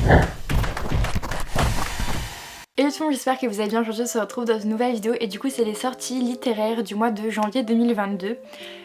Hello tout le monde, j'espère que vous allez bien. Aujourd'hui on se retrouve dans une nouvelle vidéo et du coup c'est les sorties littéraires du mois de janvier 2022.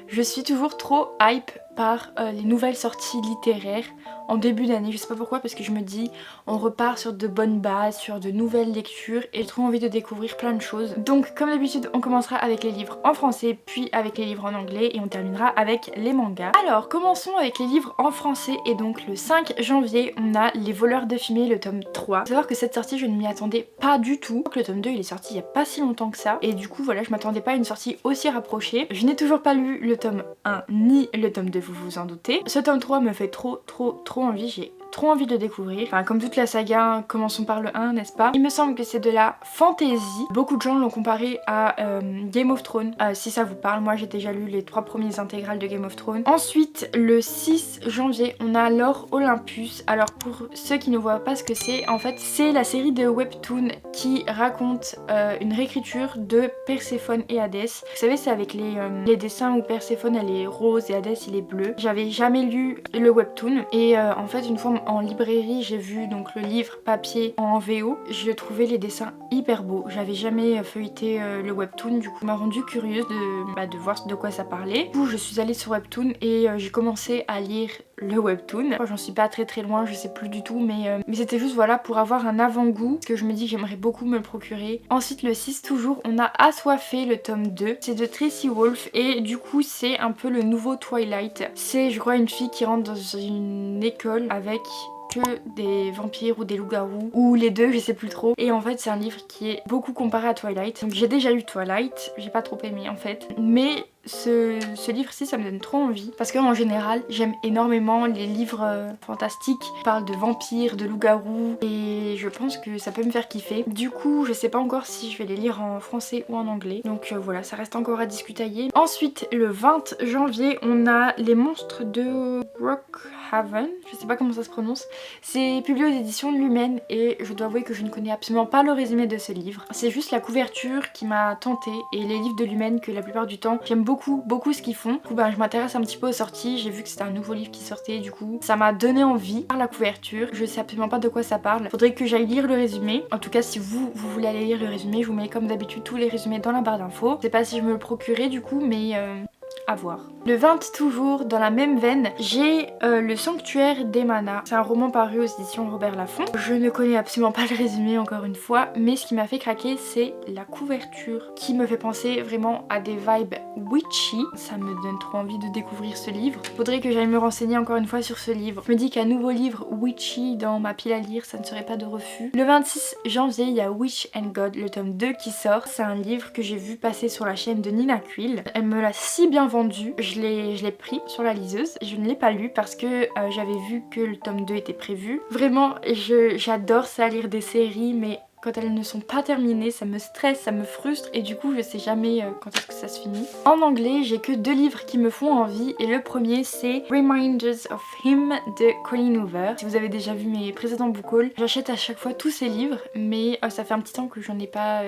Je suis toujours trop hype par les nouvelles sorties littéraires en début d'année, je sais pas pourquoi, parce que je me dis on repart sur de bonnes bases, sur de nouvelles lectures et j'ai trop envie de découvrir plein de choses. Donc comme d'habitude on commencera avec les livres en français, puis avec les livres en anglais et on terminera avec les mangas. Alors commençons avec les livres en français et donc le 5 janvier on a Les voleurs de fumée, le tome 3. Faut savoir que cette sortie je ne m'y attendais pas du tout. Le tome 2 il est sorti il y a pas si longtemps que ça et du coup voilà je m'attendais pas à une sortie aussi rapprochée. Je n'ai toujours pas lu le tome 1 ni le tome 2, vous vous en doutez. Ce tome 3 me fait trop envie, j'ai trop envie de le découvrir. Enfin comme toute la saga, commençons par le 1 n'est-ce pas. Il me semble que c'est de la fantasy. Beaucoup de gens l'ont comparé à Game of Thrones. Si ça vous parle, moi j'ai déjà lu les 3 premiers intégrales de Game of Thrones. Ensuite le 6 janvier on a Lore Olympus. Alors pour ceux qui ne voient pas ce que c'est, en fait c'est la série de webtoon qui raconte une réécriture de Perséphone et Hadès. Vous savez c'est avec les dessins où Perséphone elle est rose et Hadès il est bleu. J'avais jamais lu le webtoon et en fait une fois en librairie j'ai vu donc le livre papier en VO. Je trouvais les dessins hyper beaux. J'avais jamais feuilleté le webtoon, du coup ça m'a rendu curieuse de voir de quoi ça parlait. Du coup je suis allée sur webtoon et j'ai commencé à lire le webtoon. J'en suis pas très loin, je sais plus du tout, mais c'était juste voilà pour avoir un avant-goût parce que je me dis que j'aimerais beaucoup me le procurer. Ensuite le 6 toujours on a Assoiffé le tome 2. C'est de Tracy Wolff et du coup c'est un peu le nouveau Twilight. C'est je crois une fille qui rentre dans une école avec que des vampires ou des loups-garous ou les deux, je sais plus trop. Et en fait c'est un livre qui est beaucoup comparé à Twilight. Donc j'ai déjà lu Twilight, j'ai pas trop aimé en fait, mais ce livre-ci ça me donne trop envie parce qu'en général j'aime énormément les livres fantastiques qui parlent de vampires, de loups-garous et je pense que ça peut me faire kiffer. Du coup je sais pas encore si je vais les lire en français ou en anglais, donc voilà, ça reste encore à discutailler. Ensuite le 20 janvier on a Les monstres de Brookhaven, je sais pas comment ça se prononce. C'est publié aux éditions de Lumen et je dois avouer que je ne connais absolument pas le résumé de ce livre. C'est juste la couverture qui m'a tentée et les livres de Lumen que la plupart du temps j'aime beaucoup ce qu'ils font. Du coup je m'intéresse un petit peu aux sorties, j'ai vu que c'était un nouveau livre qui sortait, du coup ça m'a donné envie par la couverture. Je sais absolument pas de quoi ça parle, faudrait que j'aille lire le résumé. En tout cas si vous voulez aller lire le résumé, je vous mets comme d'habitude tous les résumés dans la barre d'infos. Je sais pas si je me le procurerai du coup, mais à voir. Le 20 toujours, dans la même veine, j'ai Le Sanctuaire des Manas. C'est un roman paru aux éditions Robert Laffont. Je ne connais absolument pas le résumé encore une fois, mais ce qui m'a fait craquer c'est la couverture qui me fait penser vraiment à des vibes witchy. Ça me donne trop envie de découvrir ce livre. Faudrait que j'aille me renseigner encore une fois sur ce livre. Je me dis qu'un nouveau livre witchy dans ma pile à lire, ça ne serait pas de refus. Le 26 janvier, il y a Witch and God, le tome 2 qui sort. C'est un livre que j'ai vu passer sur la chaîne de Nina Quill. Elle me l'a si bien vendu. Je l'ai pris sur la liseuse. Je ne l'ai pas lu parce que j'avais vu que le tome 2 était prévu. Vraiment, j'adore ça, lire des séries, mais quand elles ne sont pas terminées, ça me stresse, ça me frustre et du coup je sais jamais quand est-ce que ça se finit. En anglais, j'ai que 2 livres qui me font envie et le premier c'est Reminders of Him de Colleen Hoover. Si vous avez déjà vu mes précédents book hauls, j'achète à chaque fois tous ces livres, mais ça fait un petit temps que j'en ai pas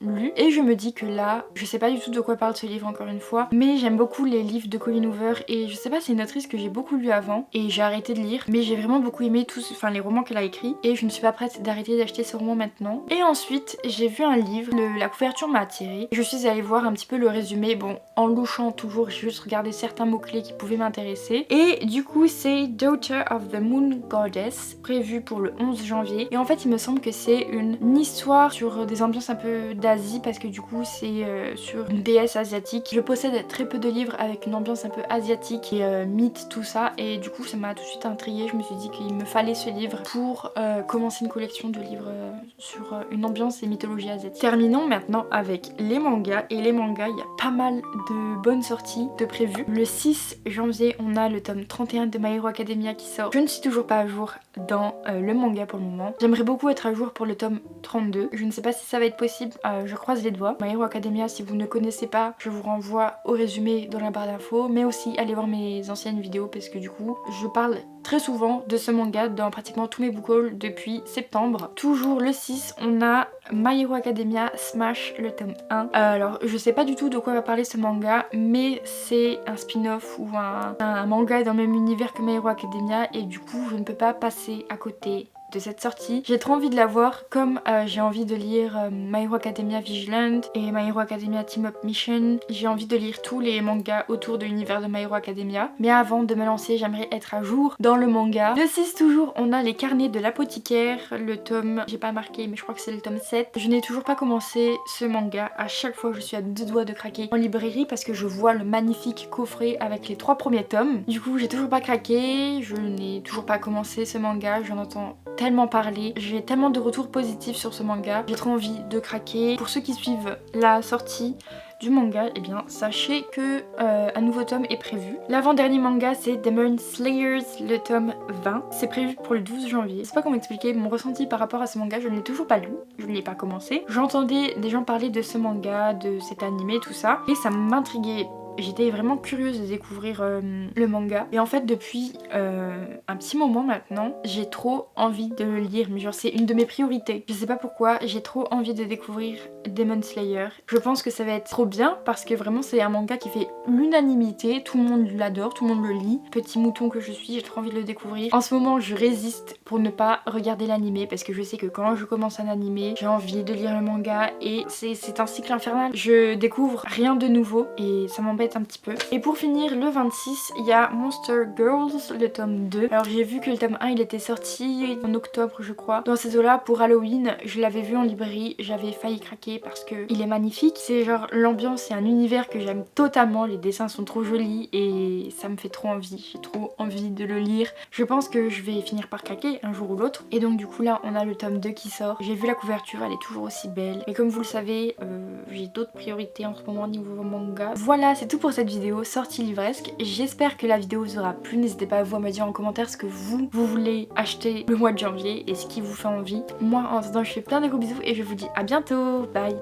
lu et je me dis que là, je sais pas du tout de quoi parle ce livre encore une fois, mais j'aime beaucoup les livres de Colleen Hoover et je sais pas, c'est une autrice que j'ai beaucoup lu avant et j'ai arrêté de lire, mais j'ai vraiment beaucoup aimé les romans qu'elle a écrits et je ne suis pas prête d'arrêter d'acheter ce roman maintenant. Et ensuite j'ai vu un livre, la couverture m'a attirée. Je suis allée voir un petit peu le résumé, bon en louchant toujours, j'ai juste regardé certains mots clés qui pouvaient m'intéresser. Et du coup c'est Daughter of the Moon Goddess, prévu pour le 11 janvier. Et en fait il me semble que c'est une histoire sur des ambiances un peu d'Asie parce que du coup c'est sur une déesse asiatique. Je possède très peu de livres avec une ambiance un peu asiatique et mythe tout ça et du coup ça m'a tout de suite intriguée. Je me suis dit qu'il me fallait ce livre pour commencer une collection de livres sur une ambiance et mythologie asiatique. Terminons maintenant avec les mangas et les mangas il y a pas mal de bonnes sorties de prévues. Le 6 janvier on a le tome 31 de My Hero Academia qui sort. Je ne suis toujours pas à jour dans le manga pour le moment. J'aimerais beaucoup être à jour pour le tome 32. Je ne sais pas si ça va être possible, je croise les doigts. My Hero Academia, si vous ne connaissez pas, je vous renvoie au résumé dans la barre d'infos, mais aussi allez voir mes anciennes vidéos parce que du coup je parle très souvent de ce manga dans pratiquement tous mes book hauls depuis septembre. Toujours le 6 on a My Hero Academia Smash le tome 1. Alors je sais pas du tout de quoi va parler ce manga, mais c'est un spin-off ou un manga dans le même univers que My Hero Academia et du coup je ne peux pas passer à côté de cette sortie. J'ai trop envie de la voir, comme j'ai envie de lire My Hero Academia Vigilant et My Hero Academia Team Up Mission. J'ai envie de lire tous les mangas autour de l'univers de My Hero Academia. Mais avant de me lancer, j'aimerais être à jour dans le manga. De 6 toujours, on a les carnets de l'apothicaire, le tome, j'ai pas marqué mais je crois que c'est le tome 7. Je n'ai toujours pas commencé ce manga. À chaque fois je suis à 2 doigts de craquer en librairie parce que je vois le magnifique coffret avec les 3 premiers tomes. Du coup j'ai toujours pas craqué, je n'ai toujours pas commencé ce manga, j'en entends tellement parler, j'ai tellement de retours positifs sur ce manga, j'ai trop envie de craquer. Pour ceux qui suivent la sortie du manga, eh bien sachez que un nouveau tome est prévu. L'avant-dernier manga c'est Demon Slayers, le tome 20. C'est prévu pour le 12 janvier. Je sais pas comment expliquer mon ressenti par rapport à ce manga, je ne l'ai toujours pas lu, je ne l'ai pas commencé. J'entendais des gens parler de ce manga, de cet animé, tout ça, et ça m'intriguait. J'étais vraiment curieuse de découvrir le manga. Et en fait depuis un petit moment maintenant, j'ai trop envie de le lire. Mais genre c'est une de mes priorités. Je sais pas pourquoi, j'ai trop envie de découvrir Demon Slayer. Je pense que ça va être trop bien parce que vraiment c'est un manga qui fait l'unanimité. Tout le monde l'adore, tout le monde le lit. Petit mouton que je suis, j'ai trop envie de le découvrir. En ce moment je résiste pour ne pas regarder l'animé parce que je sais que quand je commence un animé, j'ai envie de lire le manga et c'est un cycle infernal. Je découvre rien de nouveau et ça m'embête un petit peu. Et pour finir, le 26, il y a Monster Girls, le tome 2. Alors j'ai vu que le tome 1 il était sorti en octobre je crois. Dans ces eaux-là, pour Halloween, je l'avais vu en librairie, j'avais failli craquer parce que il est magnifique. C'est genre l'ambiance, c'est un univers que j'aime totalement, les dessins sont trop jolis et ça me fait trop envie. J'ai trop envie de le lire. Je pense que je vais finir par craquer un jour ou l'autre. Et donc du coup là, on a le tome 2 qui sort. J'ai vu la couverture, elle est toujours aussi belle. Mais comme vous le savez, j'ai d'autres priorités en ce moment niveau manga. Voilà, c'est tout pour cette vidéo sortie livresque. J'espère que la vidéo vous aura plu. N'hésitez pas à vous me dire en commentaire ce que vous voulez acheter le mois de janvier et ce qui vous fait envie. Moi en attendant je fais plein de gros bisous et je vous dis à bientôt. Bye.